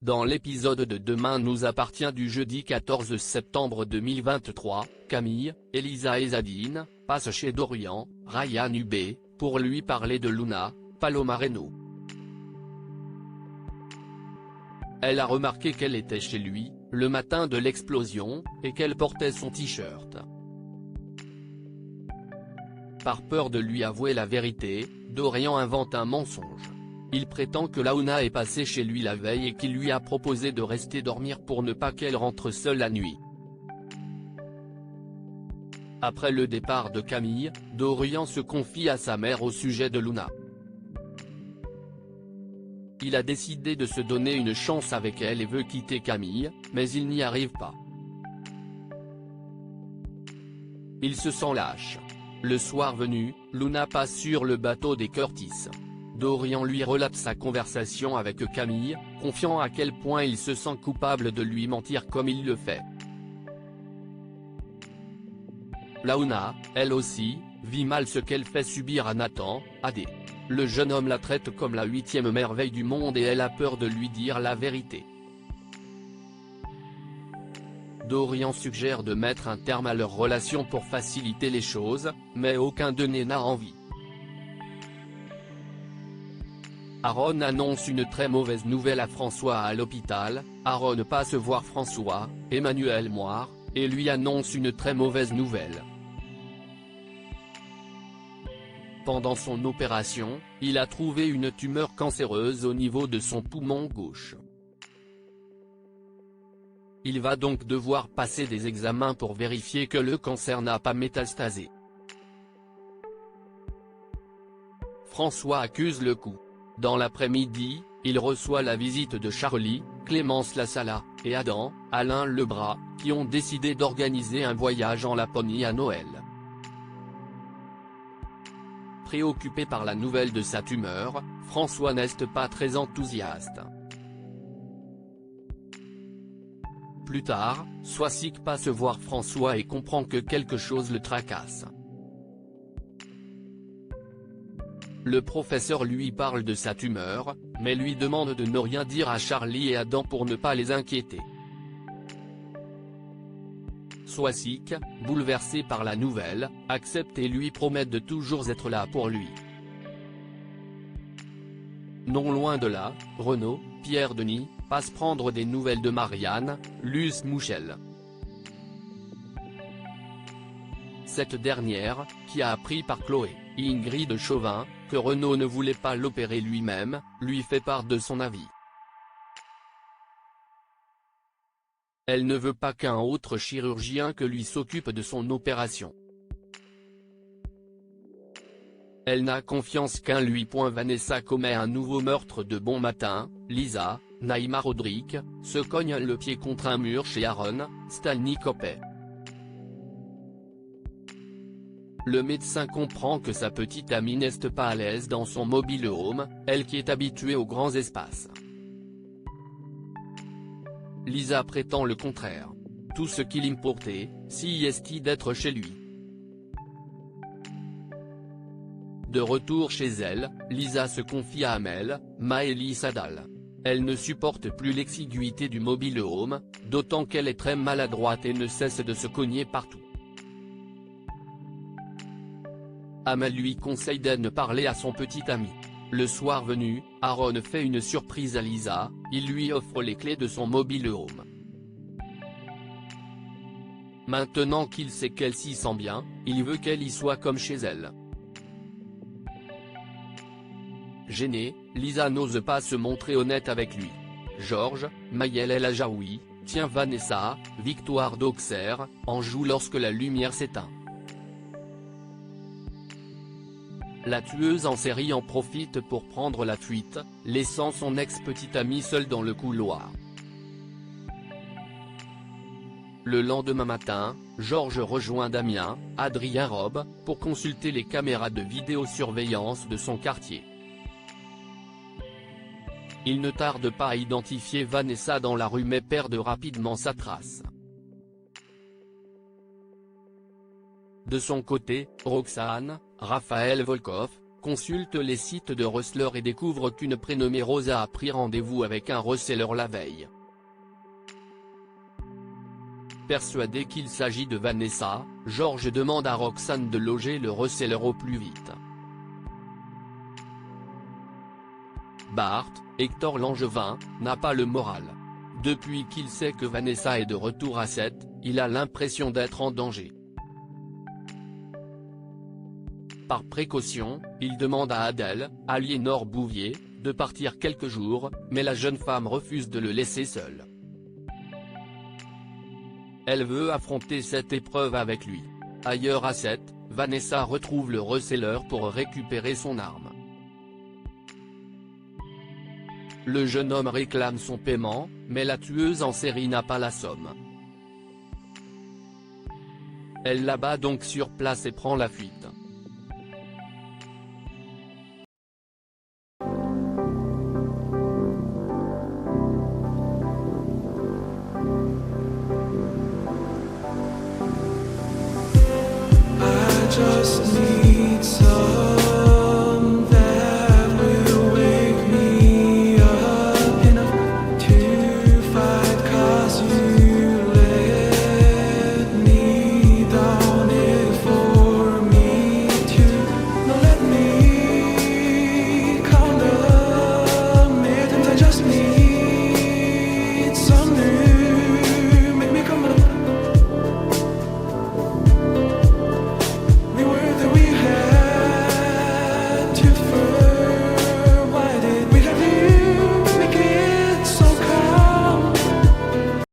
Dans l'épisode de Demain nous appartient du jeudi 14 septembre 2023, Camille, Elisa et Zadine, passent chez Dorian, Ryan Hubé, pour lui parler de Luna, Paloma Reno. Elle a remarqué qu'elle était chez lui, le matin de l'explosion, et qu'elle portait son t-shirt. Par peur de lui avouer la vérité, Dorian invente un mensonge. Il prétend que Luna est passée chez lui la veille et qu'il lui a proposé de rester dormir pour ne pas qu'elle rentre seule la nuit. Après le départ de Camille, Dorian se confie à sa mère au sujet de Luna. Il a décidé de se donner une chance avec elle et veut quitter Camille, mais il n'y arrive pas. Il se sent lâche. Le soir venu, Luna passe sur le bateau des Curtis. Dorian lui relate sa conversation avec Camille, confiant à quel point il se sent coupable de lui mentir comme il le fait. Luna, elle aussi, vit mal ce qu'elle fait subir à Nathan, AD. Le jeune homme la traite comme la 8e merveille du monde et elle a peur de lui dire la vérité. Dorian suggère de mettre un terme à leur relation pour faciliter les choses, mais aucun d'eux n'a envie. Aaron annonce une très mauvaise nouvelle à François à l'hôpital. Aaron passe voir François, Emmanuel Moire, et lui annonce une très mauvaise nouvelle. Pendant son opération, il a trouvé une tumeur cancéreuse au niveau de son poumon gauche. Il va donc devoir passer des examens pour vérifier que le cancer n'a pas métastasé. François accuse le coup. Dans l'après-midi, il reçoit la visite de Charlie, Clémence Lassala, et Adam, Alain Lebras, qui ont décidé d'organiser un voyage en Laponie à Noël. Préoccupé par la nouvelle de sa tumeur, François n'est pas très enthousiaste. Plus tard, Soisic passe voir François et comprend que quelque chose le tracasse. Le professeur lui parle de sa tumeur, mais lui demande de ne rien dire à Charlie et Adam pour ne pas les inquiéter. Soisic, bouleversé par la nouvelle, accepte et lui promet de toujours être là pour lui. Non loin de là, Renaud, Pierre Denis, passe prendre des nouvelles de Marianne, Luce Mouchel. Cette dernière, qui a appris par Chloé, Ingrid Chauvin, que Renaud ne voulait pas l'opérer lui-même, lui fait part de son avis. Elle ne veut pas qu'un autre chirurgien que lui s'occupe de son opération. Elle n'a confiance qu'en lui. Vanessa commet un nouveau meurtre de bon matin. Lisa, Naïma Rodrigue, se cogne le pied contre un mur chez Aaron, Stanley Copé. Le médecin comprend que sa petite amie n'est pas à l'aise dans son mobile home, elle qui est habituée aux grands espaces. Lisa prétend le contraire. Tout ce qu'il importait, c'est d'être chez lui. De retour chez elle, Lisa se confie à Amel, Maëlys Sadal. Elle ne supporte plus l'exiguïté du mobile home, d'autant qu'elle est très maladroite et ne cesse de se cogner partout. Amel lui conseille de ne parler à son petit ami. Le soir venu, Aaron fait une surprise à Lisa, il lui offre les clés de son mobile home. Maintenant qu'il sait qu'elle s'y sent bien, il veut qu'elle y soit comme chez elle. Gênée, Lisa n'ose pas se montrer honnête avec lui. Georges, Maëlle El Ajaoui, tient Vanessa, Victoire d'Auxerre, en joue lorsque la lumière s'éteint. La tueuse en série en profite pour prendre la fuite, laissant son ex-petite amie seule dans le couloir. Le lendemain matin, Georges rejoint Damien, Adrien Robe, pour consulter les caméras de vidéosurveillance de son quartier. Il ne tarde pas à identifier Vanessa dans la rue mais perd rapidement sa trace. De son côté, Roxane, Raphaël Volkov, consulte les sites de receleurs et découvre qu'une prénommée Rosa a pris rendez-vous avec un receleur la veille. Persuadé qu'il s'agit de Vanessa, Georges demande à Roxane de loger le receleur au plus vite. Bart, Hector Langevin, n'a pas le moral. Depuis qu'il sait que Vanessa est de retour à 7, il a l'impression d'être en danger. Par précaution, il demande à Adèle, Aliénor Bouvier, de partir quelques jours, mais la jeune femme refuse de le laisser seul. Elle veut affronter cette épreuve avec lui. Ailleurs à 7, Vanessa retrouve le receleur pour récupérer son arme. Le jeune homme réclame son paiement, mais la tueuse en série n'a pas la somme. Elle l'abat donc sur place et prend la fuite. Just need